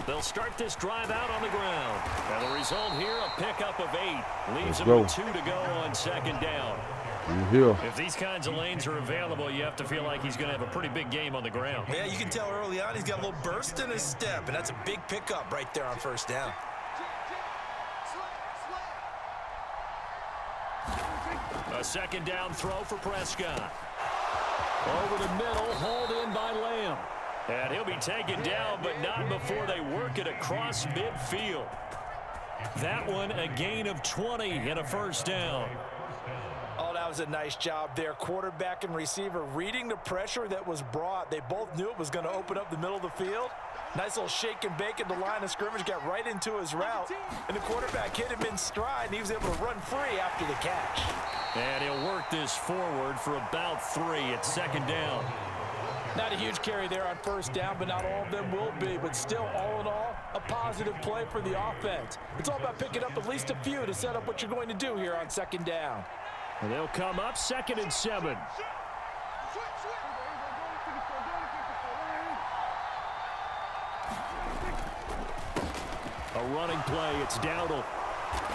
They'll start this drive out on the ground. And the result here, a pickup of 8. Leaves them with 2 to go on second down. If these kinds of lanes are available, you have to feel like he's going to have a pretty big game on the ground. Yeah, you can tell early on he's got a little burst in his step, and that's a big pickup right there on first down. A second down throw for Prescott. Over the middle, hauled in by Lamb. And he'll be taken down, but not before they work it across midfield. That one, a gain of 20 and a first down. Oh, that was a nice job there. Quarterback and receiver reading the pressure that was brought. They both knew it was going to open up the middle of the field. Nice little shake and bake at the line of scrimmage, got right into his route. And the quarterback hit him in stride, and he was able to run free after the catch. And he'll work this forward for about 3 at second down. Not a huge carry there on first down, but not all of them will be. But still, all in all, a positive play for the offense. It's all about picking up at least a few to set up what you're going to do here on second down. And they'll come up 2nd and 7. A running play, it's Dowdle.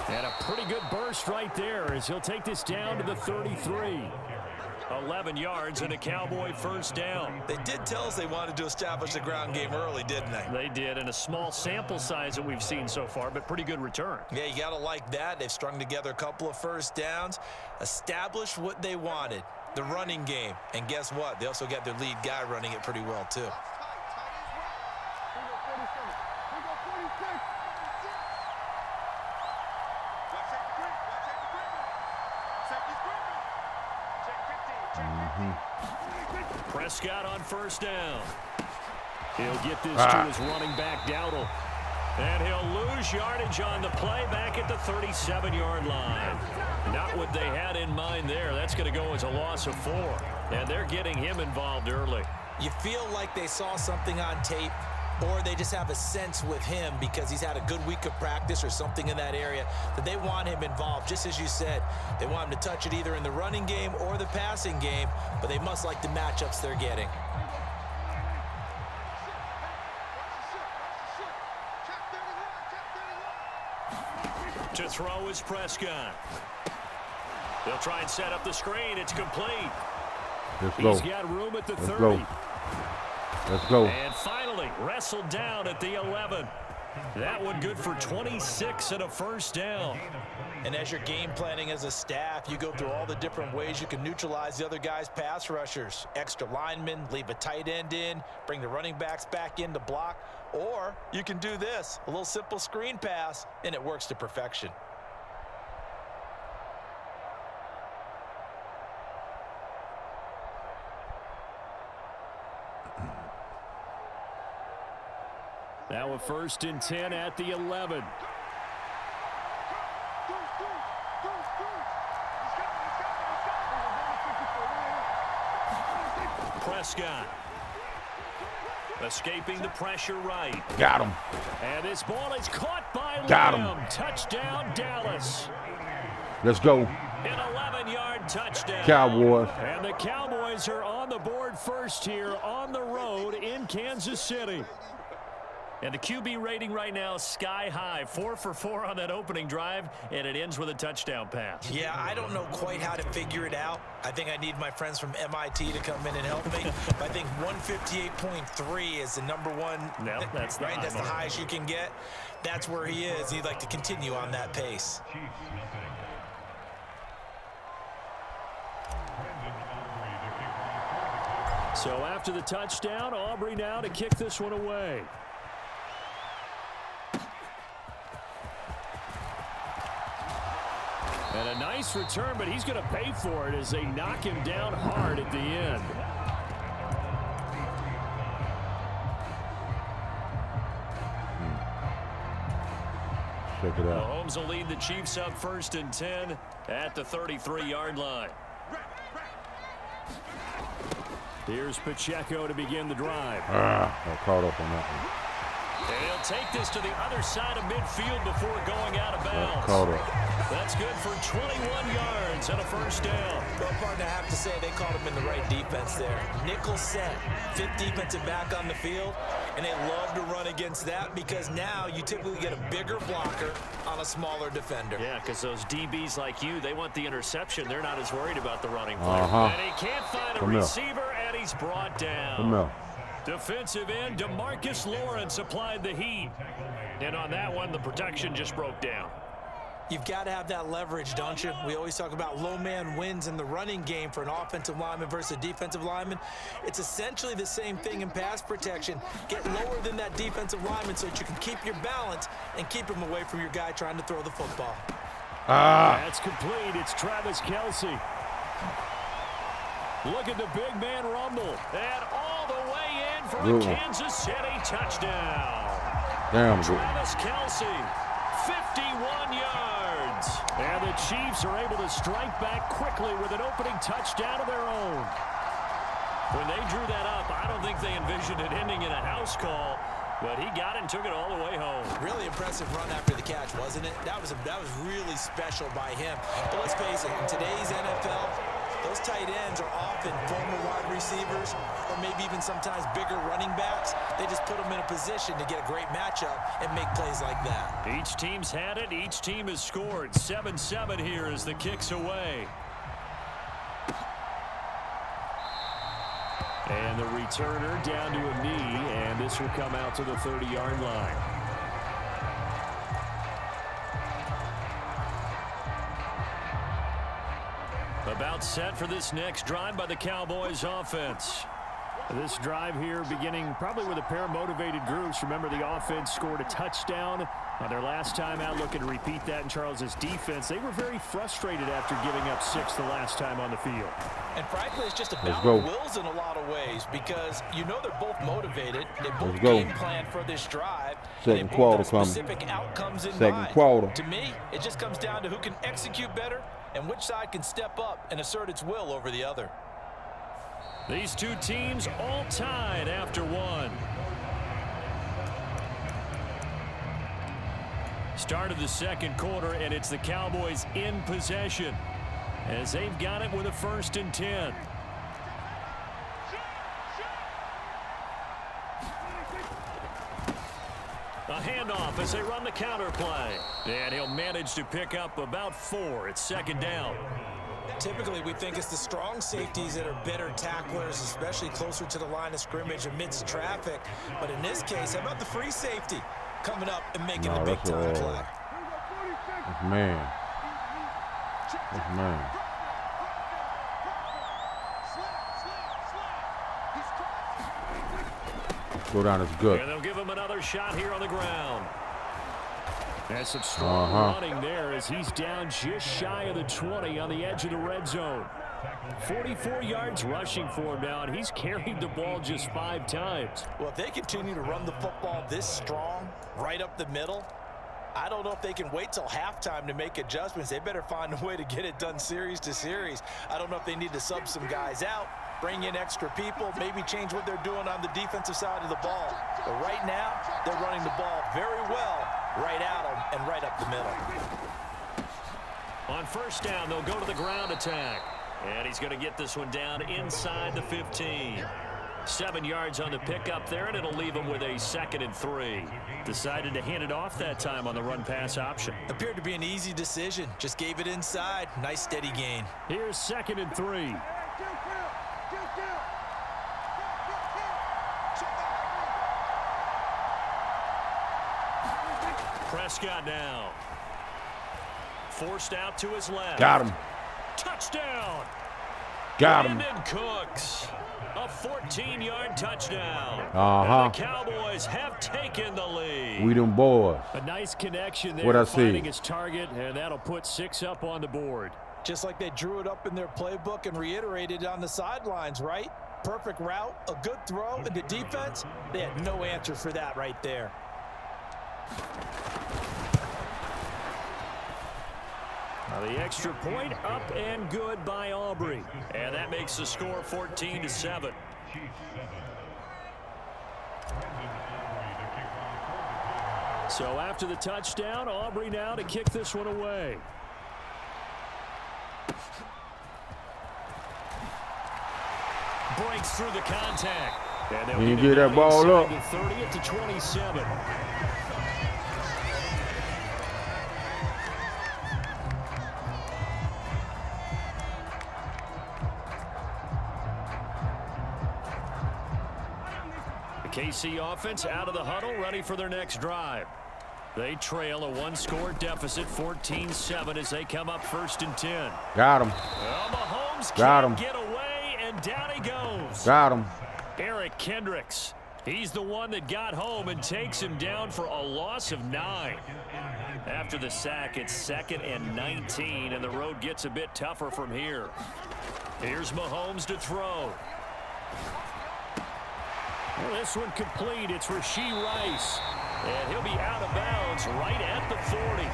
And a pretty good burst right there as he'll take this down to the 33. 11 yards and a Cowboy first down. They did tell us they wanted to establish the ground game early, didn't they? They did, and a small sample size that we've seen so far, but pretty good return. Yeah, you got to like that. They've strung together a couple of first downs, established what they wanted, the running game. And guess what? They also got their lead guy running it pretty well, too. Prescott on first down. He'll get this to his running back, Dowdle. And he'll lose yardage on the play back at the 37-yard line. Not what they had in mind there. That's going to go as a loss of 4. And they're getting him involved early. You feel like they saw something on tape, or they just have a sense with him because he's had a good week of practice or something in that area that they want him involved. Just as you said, they want him to touch it either in the running game or the passing game, but they must like the matchups they're getting. To throw is Prescott. They'll try and set up the screen. It's complete. He's got room at the 30. Let's go. And finally, wrestled down at the 11. That one good for 26 and a first down. And as you're game planning as a staff, you go through all the different ways you can neutralize the other guy's pass rushers. Extra linemen, leave a tight end in, bring the running backs back in to block. Or you can do this, a little simple screen pass, and it works to perfection. Now a 1st and 10 at the 11. Prescott. Escaping the pressure right. Got him. And this ball is caught by Got Lamb. him. Touchdown, Dallas. Let's go. An 11-yard touchdown. Cowboys. And the Cowboys are on the board first here on the road in Kansas City. And the QB rating right now is sky high. 4 for 4 on that opening drive, and it ends with a touchdown pass. Yeah, I don't know quite how to figure it out. I think I need my friends from MIT to come in and help me. But I think 158.3 is the number one. No, that's the right. high That's the mark. highest you can get. That's where he is. He'd like to continue on that pace. So after the touchdown, Aubrey now to kick this one away. And a nice return, but he's going to pay for it as they knock him down hard at the end. Check it out. Mahomes will lead the Chiefs up 1st and 10 at the 33-yard line. Here's Pacheco to begin the drive. Got caught up on that one. And he'll take this to the other side of midfield before going out of bounds. That's good for 21 yards and a first down. Well, partner, I have to say they called him in the right defense there. Nickel set, fifth defensive back on the field, and they love to run against that because now you typically get a bigger blocker on a smaller defender. Yeah, because those DBs like you, they want the interception. They're not as worried about the running play. And he can't find a receiver, and he's brought down. Defensive end DeMarcus Lawrence applied the heat. And on that one, the protection just broke down. You've got to have that leverage, don't you? We always talk about low man wins in the running game for an offensive lineman versus a defensive lineman. It's essentially the same thing in pass protection. Get lower than that defensive lineman so that you can keep your balance and keep him away from your guy trying to throw the football. That's complete. It's Travis Kelce. Look at the big man rumble. And all the way in for a Kansas City touchdown. Travis Kelce, 51 yards. And the Chiefs are able to strike back quickly with an opening touchdown of their own. When they drew that up, I don't think they envisioned it ending in a house call, but he got it and took it all the way home. Really impressive run after the catch, wasn't it? That was really special by him. But let's face it, in today's NFL, those tight ends are often former wide receivers or maybe even sometimes bigger running backs. They just put them in a position to get a great matchup and make plays like that. Each team's had it. Each team has scored. 7-7 here as the kick's away. And the returner down to a knee, and this will come out to the 30-yard line. About set for this next drive by the Cowboys offense. This drive here beginning probably with a pair of motivated groups. Remember, the offense scored a touchdown on their last time out. Looking to repeat that in Charles's defense. They were very frustrated after giving up 6 the last time on the field. And frankly, it's just a battle of wills in a lot of ways because you know they're both motivated. They both game plan for this drive. Second quarter coming. Specific outcomes in Second mind. quarter. To me, it just comes down to who can execute better and which side can step up and assert its will over the other. These two teams all tied after one. Start of the second quarter, and it's the Cowboys in possession as they've got it with a 1st and 10. A handoff as they run the counter play. And he'll manage to pick up about 4. It's 2nd down. Typically, we think it's the strong safeties that are better tacklers, especially closer to the line of scrimmage amidst traffic. But in this case, how about the free safety coming up and making the big-time play? That's man. That's man. Go down, it's good. And they'll give him another shot here on the ground. That's some strong running there as he's down just shy of the 20 on the edge of the red zone. 44 yards rushing for him now, and he's carried the ball just 5 times. Well, if they continue to run the football this strong, right up the middle, I don't know if they can wait till halftime to make adjustments. They better find a way to get it done series to series. I don't know if they need to sub some guys out, bring in extra people, maybe change what they're doing on the defensive side of the ball. But right now, they're running the ball very well right at them and right up the middle. On 1st down, they'll go to the ground attack. And he's going to get this one down inside the 15. 7 yards on the pickup there, and it'll leave him with a 2nd and 3. Decided to hand it off that time on the run-pass option. Appeared to be an easy decision. Just gave it inside. Nice, steady gain. Here's 2nd and 3. Prescott now. Forced out to his left. Got him. Touchdown. Got him. Brandon Cooks. A 14-yard touchdown. And the Cowboys have taken the lead. We them boys. A nice connection there. What I finding see. his target, and that'll put 6 up on the board. Just like they drew it up in their playbook and reiterated on the sidelines, right? Perfect route, a good throw, and the defense, they had no answer for that right there. Now the extra point up and good by Aubrey. And that makes the score 14-7. So after the touchdown, Aubrey now to kick this one away. Breaks through the contact. And you get that ball up. 30 to 27. The KC offense out of the huddle, ready for their next drive. They trail a one-score deficit, 14-7, as they come up 1st and 10. Got him. Well, Mahomes Got can't him. get away, and down he goes. Got him. Eric Kendricks. He's the one that got home and takes him down for a loss of 9. After the sack, it's 2nd and 19, and the road gets a bit tougher from here. Here's Mahomes to throw. Well, this one complete. It's Rashee Rice. And he'll be out of bounds right at the 40.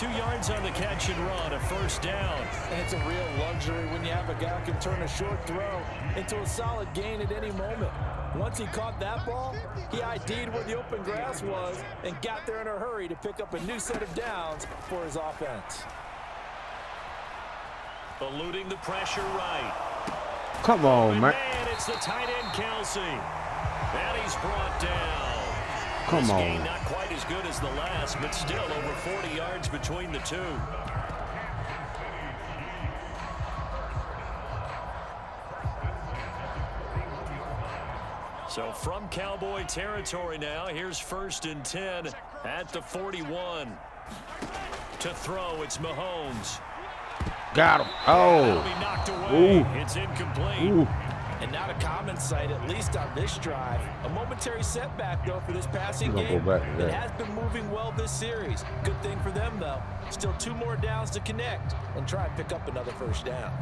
22 yards on the catch and run, a 1st down. And it's a real luxury when you have a guy who can turn a short throw into a solid gain at any moment. Once he caught that ball, he ID'd where the open grass was and got there in a hurry to pick up a new set of downs for his offense. Eluding the pressure right. Come on, man. Man, it's the tight end, Kelsey. And he's brought down. Come this on. game not quite as good as the last, but still over 40 yards between the two. So from Cowboy territory now, here's 1st and 10 at the 41. To throw, it's Mahomes. Got him. That'll Oh. be knocked away. Ooh. It's incomplete. Ooh. And not a common sight, at least on this drive. A momentary setback, though, for this passing We're gonna game. go back to It that. has been moving well this series. Good thing for them, though. Still 2 more downs to connect and try and pick up another 1st down.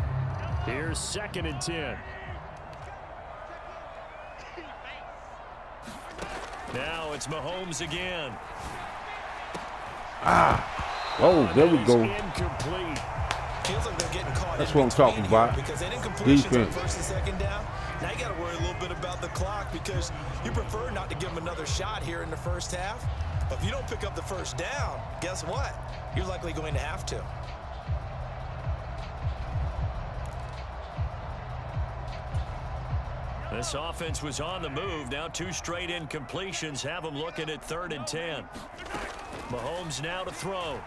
Here's 2nd and 10. Now it's Mahomes again. Oh, there we That is go. incomplete. Feels like they're getting caught. That's in what I'm talking between here about. Because they didn't completions on Defense. 1st and 2nd down. Now you got to worry a little bit about the clock because you prefer not to give them another shot here in the 1st half. But if you don't pick up the 1st down, guess what? You're likely going to have to. This offense was on the move. Now 2 straight incompletions have them looking at 3rd and 10. Mahomes now to throw.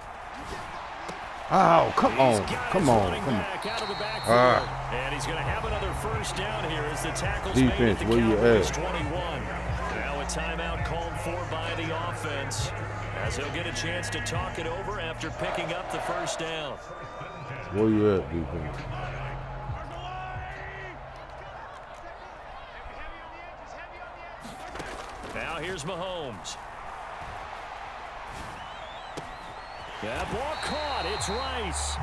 Oh, come on. He's got Come his on. running Come on. back out of the backfield. And he's going to have another 1st down here as the tackle's made at Defense, the where you Cowboys at? 21. Now a timeout called for by the offense as he'll get a chance to talk it over after picking up the 1st down. Where you at, defense? Now here's Mahomes. That ball caught. It's Rice.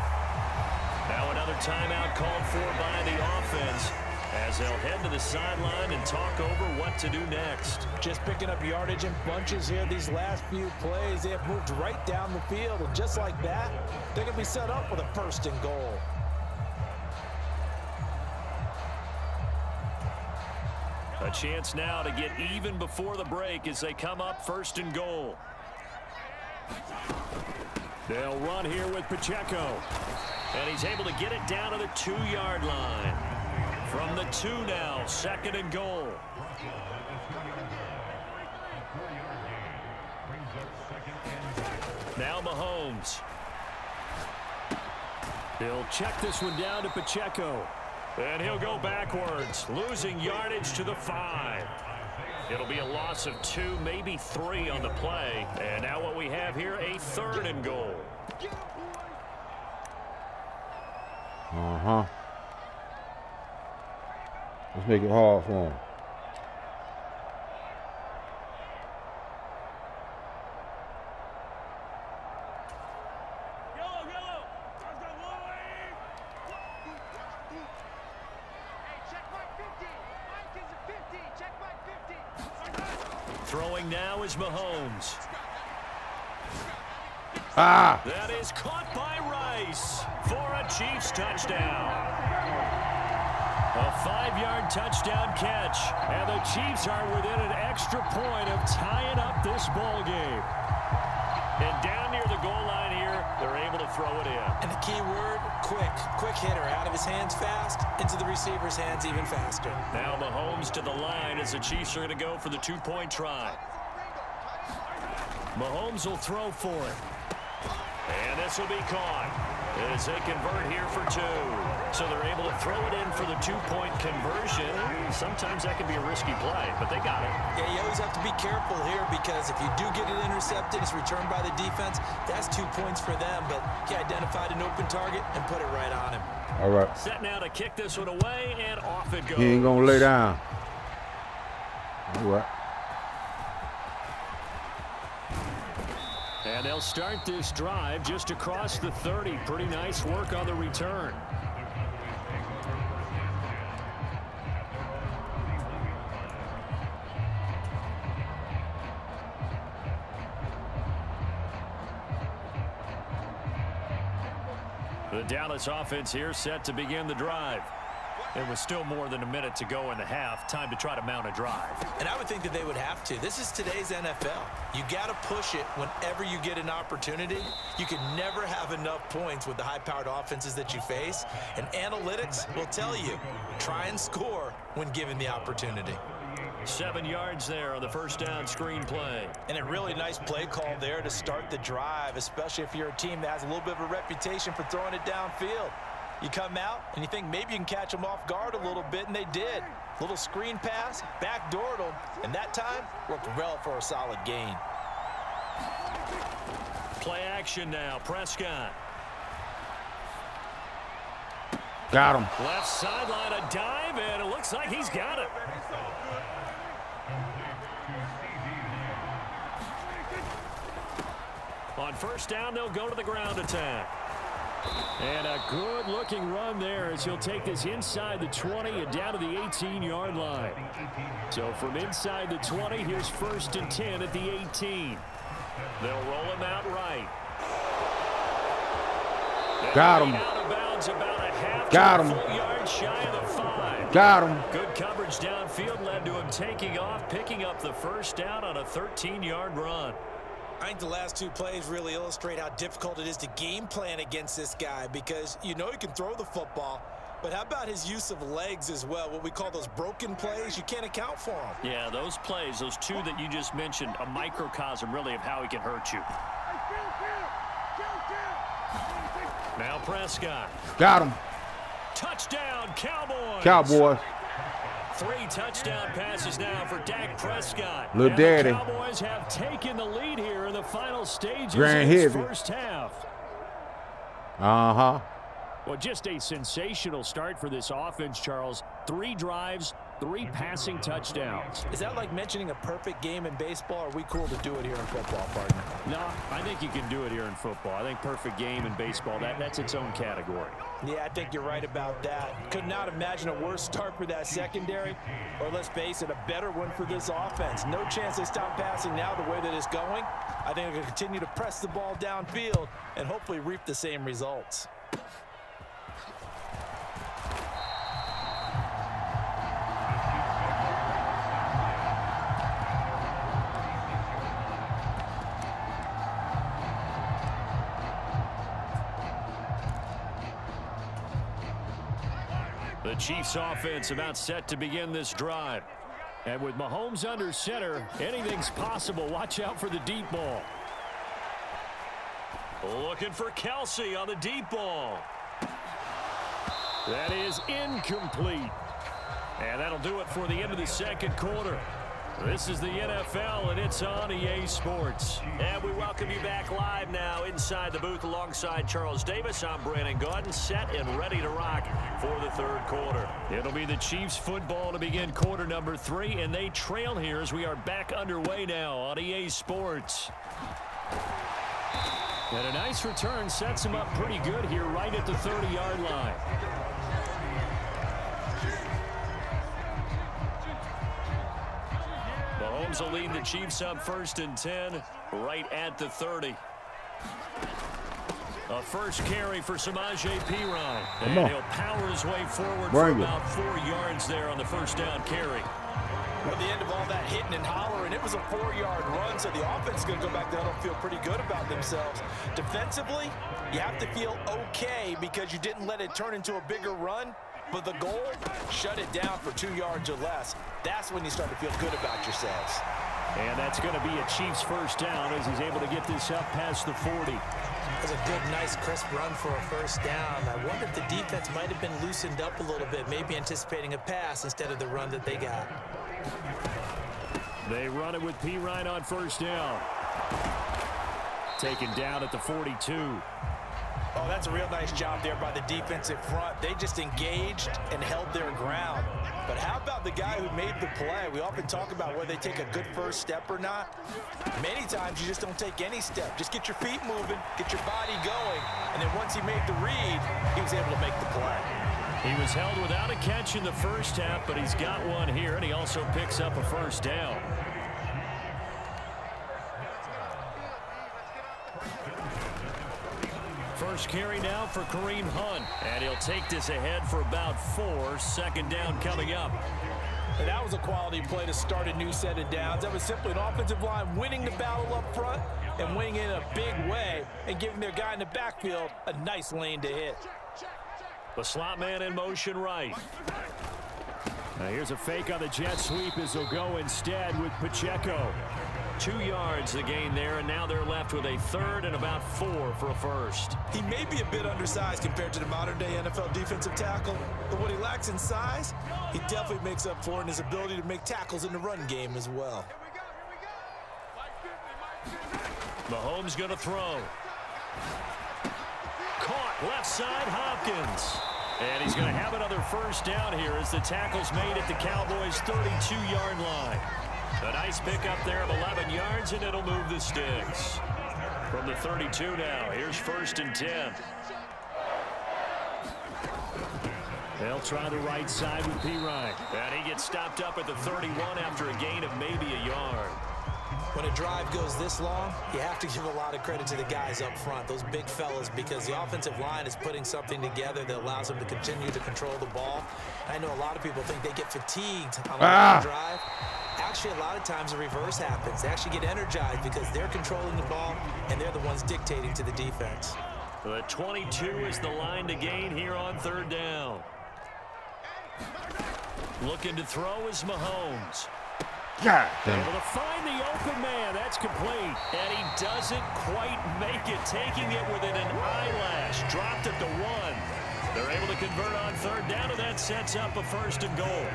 Now another timeout called for by the offense as they'll head to the sideline and talk over what to do next. Just picking up yardage in bunches here these last few plays. They have moved right down the field, and just like that, they're going to be set up with a 1st and goal. A chance now to get even before the break as they come up 1st and goal. They'll run here with Pacheco. And he's able to get it down to the 2-yard line. From the 2 now, 2nd and goal. Now Mahomes. He'll check this one down to Pacheco. And he'll go backwards, losing yardage to the 5. It'll be a loss of 2, maybe 3 on the play. And now what we have here, a 3rd and goal. Uh-huh. Let's make it hard for him. Throwing now is Mahomes. That is caught by Rice for a Chiefs touchdown. A 5-yard long touchdown catch. And the Chiefs are within an extra point of tying up this ball game. And down near the goal line here, they're able to throw it in. And the key word, quick. Quick hitter. Out of his hands fast, into the receiver's hands even faster. Now Mahomes to the line as the Chiefs are going to go for the two-point try. Mahomes will throw for it. And this will be caught as they convert here for two. So they're able to throw it in for the two-point conversion. Sometimes that can be a risky play, but they got it. Yeah, you always have to be careful here because if you do get it intercepted, it's returned by the defense. That's 2 points for them, but he identified an open target and put it right on him. All right. Set now to kick this one away, and off it goes. He ain't going to lay down. All right. And they'll start this drive just across the 30. Pretty nice work on the return. The Dallas offense here set to begin the drive. There was still more than a minute to go in the half. Time to try to mount a drive. And I would think that they would have to. This is today's NFL. You got to push it whenever you get an opportunity. You can never have enough points with the high-powered offenses that you face. And analytics will tell you, try and score when given the opportunity. 7 yards there on the first down screen play. And a really nice play call there to start the drive, especially if you're a team that has a little bit of a reputation for throwing it downfield. You come out and you think maybe you can catch them off guard a little bit, and they did. Little screen pass, backdoored them, and that time worked well for a solid gain. Play action now. Prescott. Got him. Left sideline, a dive, and it looks like he's got it. On first down, they'll go to the ground attack. And a good-looking run there as he'll take this inside the 20 and down to the 18-yard line. So from inside the 20, here's 1st and 10 at the 18. They'll roll him out right. Got him. Out of bounds about a half Got him. full yard shy of the 5. Got him. Good coverage downfield led to him taking off, picking up the first down on a 13-yard run. I think the last 2 plays really illustrate how difficult it is to game plan against this guy because you know he can throw the football, but how about his use of legs as well, what we call those broken plays? You can't account for them. Yeah, those plays, those 2 that you just mentioned, a microcosm really of how he can hurt you. Now Prescott. Got him. Touchdown, Cowboys. Cowboys. 3 touchdown passes now for Dak Prescott. Little daddy. The Cowboys have taken the lead here in the final stages Grand of this heavy. first half. Uh-huh. Well, just a sensational start for this offense, Charles. 3 drives, 3 passing touchdowns. Is that like mentioning a perfect game in baseball, or are we cool to do it here in football, partner? No, I think you can do it here in football. I think perfect game in baseball, that's its own category. Yeah, I think you're right about that. Could not imagine a worse start for that secondary, or let's face it, a better one for this offense. No chance they stop passing now the way that it's going. I think they're going to continue to press the ball downfield and hopefully reap the same results. The Chiefs offense about set to begin this drive. And with Mahomes under center, anything's possible. Watch out for the deep ball. Looking for Kelsey on the deep ball. That is incomplete. And that'll do it for the end of the second quarter. This is the NFL, and it's on EA Sports. And we welcome you back live now inside the booth alongside Charles Davis. I'm Brandon Gaudin, set and ready to rock for the third quarter. It'll be the Chiefs football to begin quarter number 3, and they trail here as we are back underway now on EA Sports. And a nice return sets him up pretty good here right at the 30-yard line. Mahomes will lead the Chiefs up 1st and 10 right at the 30. A first carry for Samaje Perine. Come And on. he'll power his way forward Bring for it. about 4 yards there on the first down carry. At the end of all that hitting and hollering, it was a 4-yard run, so the offense is going to go back there and feel pretty good about themselves. Defensively, you have to feel okay because you didn't let it turn into a bigger run, but the goal, shut it down for 2 yards or less. That's when you start to feel good about yourselves. And that's going to be a Chiefs first down as he's able to get this up past the 40. That was a good, nice, crisp run for a first down. I wonder if the defense might have been loosened up a little bit, maybe anticipating a pass instead of the run that they got. They run it with Perine on first down. Taken down at the 42. Oh, that's a real nice job there by the defensive front. They just engaged and held their ground. But how about the guy who made the play? We often talk about whether they take a good first step or not. Many times you just don't take any step. Just get your feet moving, get your body going, and then once he made the read, he was able to make the play. He was held without a catch in the first half, but he's got one here, and he also picks up a first down. First carry now for Kareem Hunt, and he'll take this ahead for about 4. Second down coming up. And that was a quality play to start a new set of downs. That was simply an offensive line winning the battle up front and winning in a big way and giving their guy in the backfield a nice lane to hit. The slot man in motion right. Now here's a fake on the jet sweep as they'll go instead with Pacheco. 2 yards the gain there, and now they're left with a third and about 4 for a first. He may be a bit undersized compared to the modern-day NFL defensive tackle, but what he lacks in size, he definitely makes up for in his ability to make tackles in the run game as well. Mahomes going to throw. Caught left side, Hopkins. And he's going to have another first down here as the tackle's made at the Cowboys' 32-yard line. A nice pickup there of 11 yards, and it'll move the sticks. From the 32 now, here's 1st and 10. They'll try the right side with Perine. And he gets stopped up at the 31 after a gain of maybe a yard. When a drive goes this long, you have to give a lot of credit to the guys up front, those big fellas, because the offensive line is putting something together that allows them to continue to control the ball. I know a lot of people think they get fatigued on a long drive. Actually, a lot of times the reverse happens. They actually get energized because they're controlling the ball, and they're the ones dictating to the defense. The 22 is the line to gain here on 3rd down. Looking to throw is Mahomes. God damn. Able to find the open man. That's complete. And he doesn't quite make it, taking it within an eyelash. Dropped it to 1. They're able to convert on 3rd down, and that sets up a 1st and goal.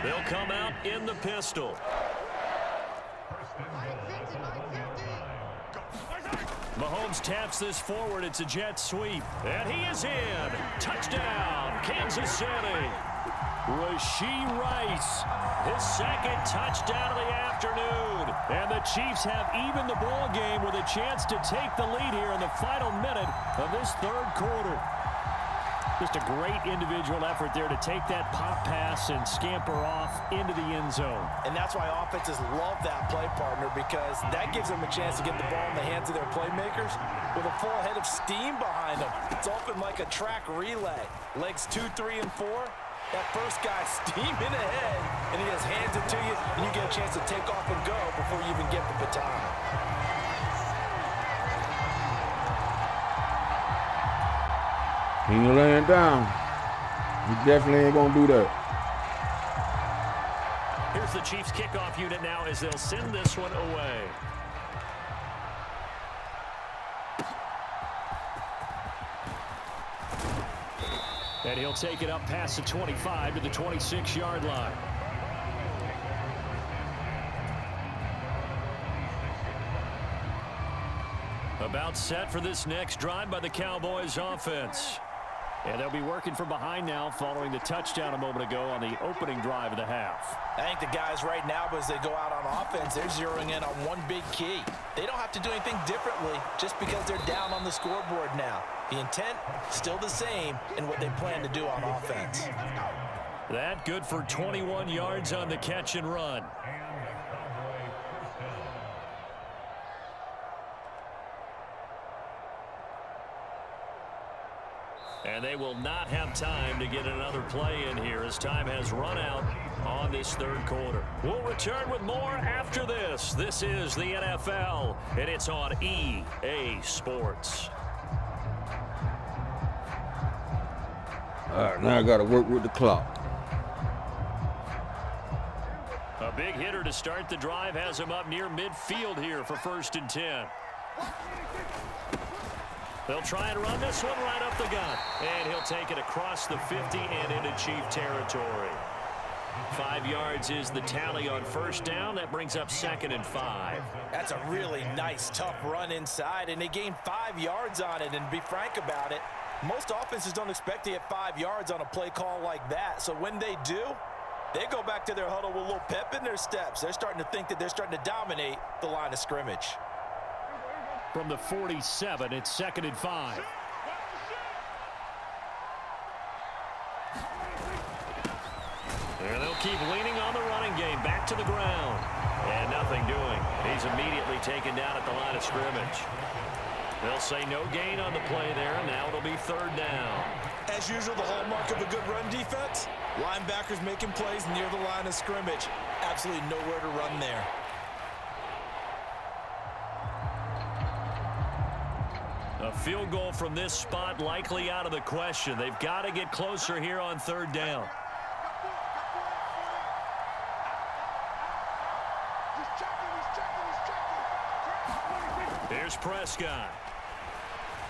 They'll come out in the pistol. Mahomes taps this forward. It's a jet sweep. And he is in. Touchdown, Kansas City. Rashee Rice, his 2nd touchdown of the afternoon. And the Chiefs have evened the ball game with a chance to take the lead here in the final minute of this 3rd quarter. Just a great individual effort there to take that pop pass and scamper off into the end zone. And that's why offenses love that play, partner, because that gives them a chance to get the ball in the hands of their playmakers with a full head of steam behind them. It's often like a track relay. Legs 2, 3, and 4. That first guy steaming ahead, and he just hands it to you, and you get a chance to take off and go before you even get the baton. He ain't laying down. He definitely ain't gonna do that. Here's the Chiefs kickoff unit now as they'll send this one away. And he'll take it up past the 25 to the 26-yard line. About set for this next drive by the Cowboys offense. And they'll be working from behind now following the touchdown a moment ago on the opening drive of the half. I think the guys right now, as they go out on offense, they're zeroing in on one big key. They don't have to do anything differently just because they're down on the scoreboard now. The intent, still the same in what they plan to do on offense. That good for 21 yards on the catch and run. And they will not have time to get another play in here as time has run out on this third quarter. We'll return with more after this. This is the NFL, and it's on EA Sports. All right, now I got to work with the clock. A big hitter to start the drive has him up near midfield here for 1st and 10. They'll try and run this one right up the gut. And he'll take it across the 50 and into Chief territory. 5 yards is the tally on 1st down. That brings up 2nd and 5. That's a really nice, tough run inside, and they gained 5 yards on it. And to be frank about it, most offenses don't expect to get 5 yards on a play call like that. So when they do, they go back to their huddle with a little pep in their steps. They're starting to think that they're starting to dominate the line of scrimmage. From the 47, it's 2nd and 5. And they'll keep leaning on the running game. Back to the ground. And nothing doing. He's immediately taken down at the line of scrimmage. They'll say no gain on the play there. Now it'll be 3rd down. As usual, the hallmark of a good run defense, linebackers making plays near the line of scrimmage. Absolutely nowhere to run there. A field goal from this spot likely out of the question. They've got to get closer here on 3rd down. Here's Prescott.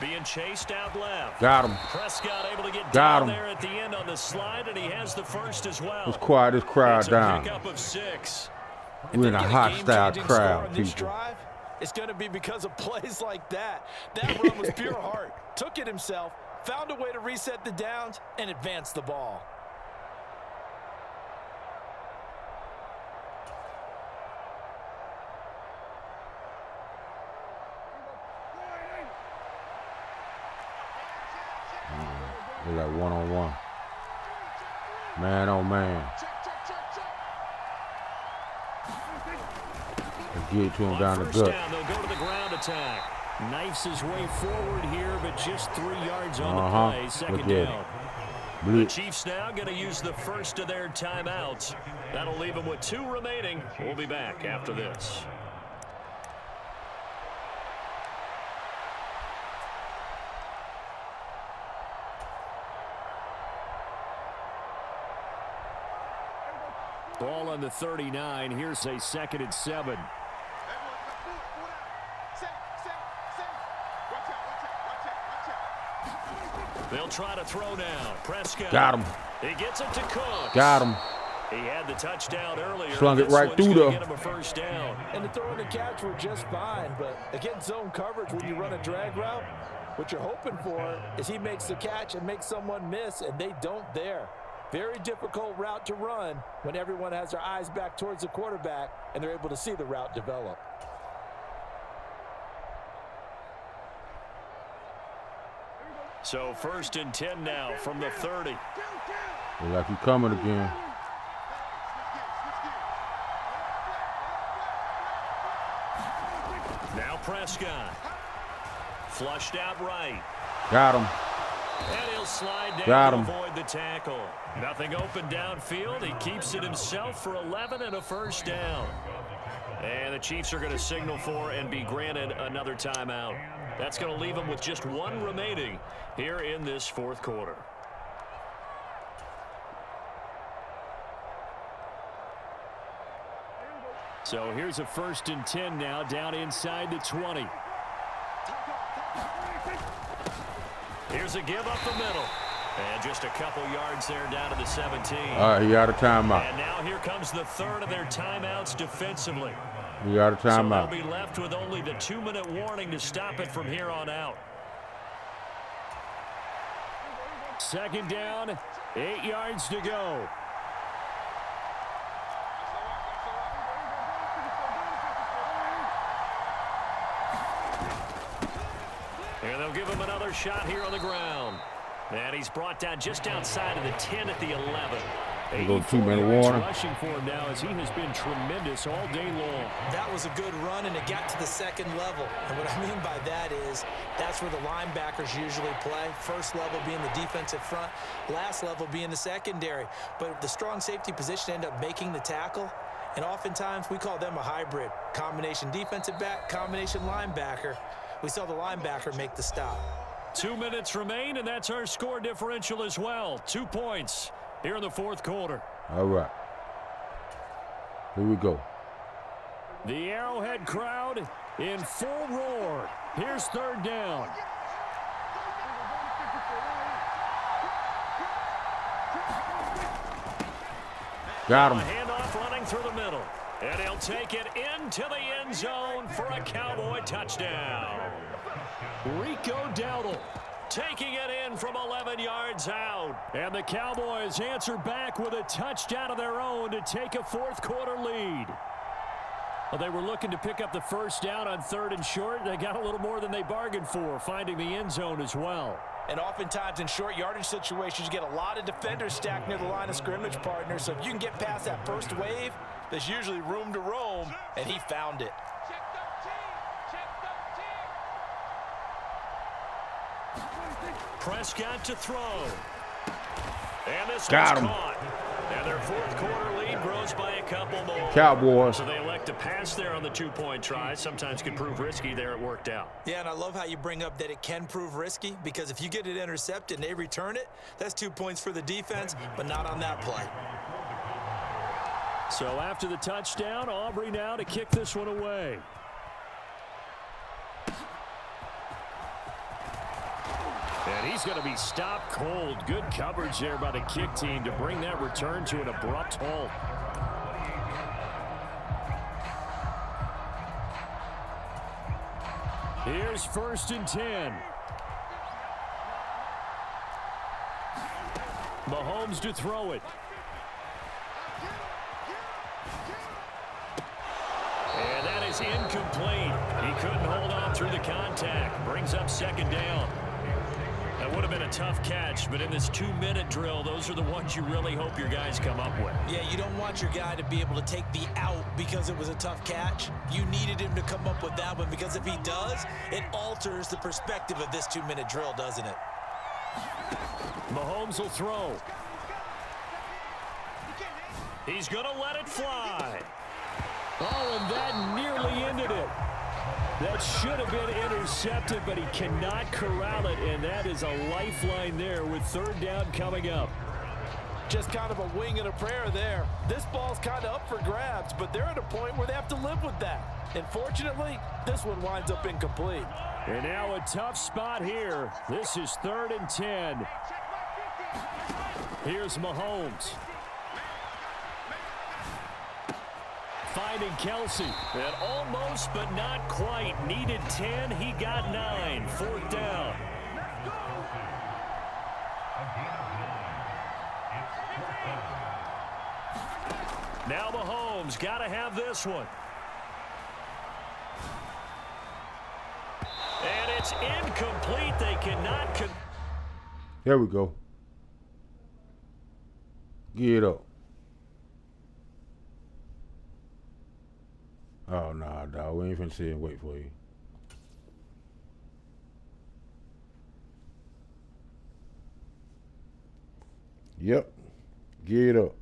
Being chased out left. Got him. Prescott able to get Got down him. there at the end on the slide, and he has the first as well. Let's quiet this crowd It's a down. pickup of 6. We're in a hostile crowd, people. Drive, it's going to be because of plays like that. That run was pure heart. Took it himself, found a way to reset the downs, and advance the ball. They're like one-on-one. Man, oh, man. They get to him down the gut. Down, they'll go to the ground attack. Knifes his way forward here, but just 3 yards on the play. 2nd down. The Chiefs now going to use the first of their timeouts. That'll leave them with 2 remaining. We'll be back after this. Ball on the 39. Here's a 2nd and 7. They'll try to throw now. Prescott. Got him. He gets it to Cook. Got him. He had the touchdown earlier. Slung it right through the. the. Get him a 1st down. And the throw and the catch were just fine, but against zone coverage, when you run a drag route, what you're hoping for is he makes the catch and makes someone miss, and they don't there. Very difficult route to run when everyone has their eyes back towards the quarterback and they're able to see the route develop. So 1st and 10 now from the 30. Look like he's coming again. Now Prescott. Flushed out right. Got him. And he'll slide down Got to him. avoid the tackle. Nothing open downfield. He keeps it himself for 11 and a 1st down. And the Chiefs are going to signal for and be granted another timeout. That's going to leave them with just 1 remaining here in this 4th quarter. So here's a 1st and 10 now down inside the 20. Here's a give up the middle. And just a couple yards there down to the 17. All right, he out of timeout. And now here comes the 3rd of their timeouts defensively. He out of timeout. So they'll be left with only the 2-minute warning to stop it from here on out. 2nd down, 8 yards to go. And they'll give him another shot here on the ground. And he's brought down just outside of the 10 at the 11. They go 2-minute warning. Rushing for him now as he has been tremendous all day long. That was a good run, and it got to the second level. And what I mean by that is that's where the linebackers usually play. First level being the defensive front, last level being the secondary. But the strong safety position ended up making the tackle. And oftentimes we call them a hybrid. Combination defensive back, combination linebacker. We saw the linebacker make the stop. 2 minutes remain, and that's our score differential as well. 2 points here in the fourth quarter. All right. Here we go. The Arrowhead crowd in full roar. Here's third down. Got him. Handoff running through the middle. And he'll take it into the end zone for a Cowboy touchdown. Rico Dowdle taking it in from 11 yards out. And the Cowboys answer back with a touchdown of their own to take a fourth quarter lead. Well, they were looking to pick up the first down on 3rd and short. They got a little more than they bargained for, finding the end zone as well. And oftentimes in short yardage situations, you get a lot of defenders stacked near the line of scrimmage, partner. So if you can get past that first wave, there's usually room to roam, and he found it. Prescott to throw. And this Got one's him. caught. And their fourth quarter lead grows by a couple more. Cowboys. So they elect to pass there on the 2-point try. Sometimes can prove risky. There it worked out. Yeah, and I love how you bring up that it can prove risky, because if you get it intercepted and they return it, that's 2 points for the defense, but not on that play. So after the touchdown, Aubrey now to kick this one away. And he's going to be stopped cold. Good coverage there by the kick team to bring that return to an abrupt halt. Here's 1st and 10. Mahomes to throw it. And that is incomplete. He couldn't hold on through the contact. Brings up 2nd down. That would have been a tough catch, but in this 2-minute drill, those are the ones you really hope your guys come up with. Yeah, you don't want your guy to be able to take the out because it was a tough catch. You needed him to come up with that one, because if he does, it alters the perspective of this 2-minute drill, doesn't it? Mahomes will throw. He's going to let it fly. Oh, and that nearly ended it. That should have been intercepted, but he cannot corral it, and that is a lifeline there with 3rd down coming up. Just kind of a wing and a prayer there. This ball's kind of up for grabs, but they're at a point where they have to live with that. And fortunately, this one winds up incomplete. And now a tough spot here. This is 3rd and 10. Here's Mahomes. Finding Kelsey. And almost, but not quite. Needed 10. He got 9. 4th down. Now Mahomes got to have this one. And it's incomplete. They cannot. There we go. Get up. Oh, nah, dog. We ain't finna sit and wait for you. Yep. Get up.